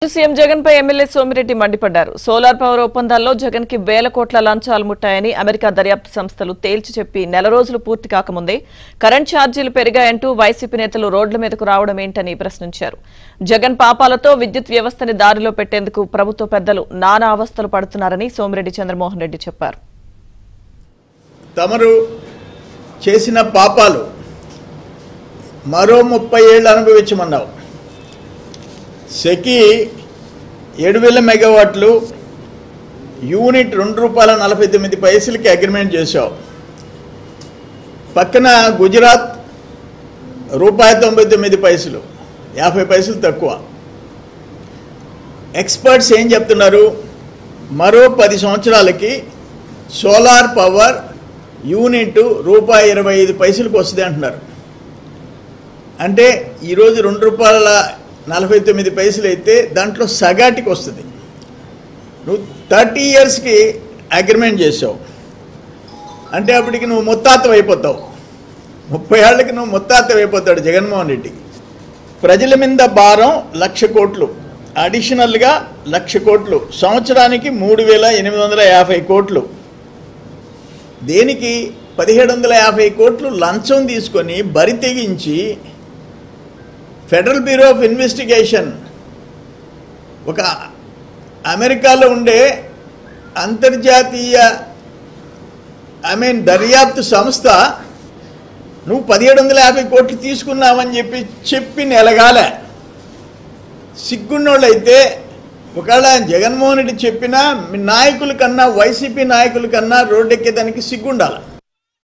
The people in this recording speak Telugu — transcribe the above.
సీఎం జగన్ పై ఎమ్మెల్యే సోమిరెడ్డి మండిపడ్డారు. సోలార్ పవర్ ఒప్పందాల్లో జగన్ కి వేల కోట్ల లంచాలు ముట్టాయని అమెరికా దర్యాప్తు సంస్థలు తేల్చి చెప్పి నెల రోజులు పూర్తి కాకముందే కరెంట్ ఛార్జీలు పెరిగాయంటూ వైసీపీ నేతలు రోడ్ల మీదకు రావడం ఏంటని ప్రశ్నించారు. జగన్ పాపాలతో విద్యుత్ వ్యవస్థని దారిలో పెట్టేందుకు ప్రభుత్వ పెద్దలు నానా అవస్థలు పడుతున్నారని సోమిరెడ్డి చంద్రమోహన్ రెడ్డి చెప్పారు. తమరు చేసిన పాపాలు మరో 30 ఏళ్ళు అనుభవించమన్నావు. సెకి 7,000 మెగావాట్లు యూనిట్ ₹2.49 అగ్రిమెంట్ చేశావు. పక్కన గుజరాత్ ₹99, 50 పైసలు తక్కువ. ఎక్స్పర్ట్స్ ఏం చెప్తున్నారు? మరో 10 సంవత్సరాలకి సోలార్ పవర్ యూనిట్ ₹25 వస్తుంది అంటున్నారు. అంటే ఈరోజు ₹2.49 అయితే దాంట్లో సగాటికి వస్తుంది. నువ్వు 30 ఇయర్స్కి అగ్రిమెంట్ చేసావు అంటే అప్పటికి నువ్వు ముత్తాతం అయిపోతావు. 30 ఏళ్ళకి నువ్వు ముత్తాతం అయిపోతాడు జగన్మోహన్ రెడ్డి. ప్రజల మీద భారం 1,00,000 కోట్లు, అడిషనల్గా 1,00,000 కోట్లు, సంవత్సరానికి 3,850 కోట్లు. దేనికి? 1,750 కోట్లు లంచం తీసుకొని బరి తెగించి ఫెడరల్ బ్యూరో ఆఫ్ ఇన్వెస్టిగేషన్, ఒక అమెరికాలో ఉండే అంతర్జాతీయ దర్యాప్తు సంస్థ నువ్వు 1,750 కోట్లు తీసుకున్నావని చెప్పి నెలగాలే. సిగ్గున్నోళ్ళైతే ఒకవేళ జగన్మోహన్ రెడ్డి చెప్పినా మీ నాయకుల కన్నా, వైసీపీ నాయకుల కన్నా రోడ్డెక్కేదానికి సిగ్గుండాలి.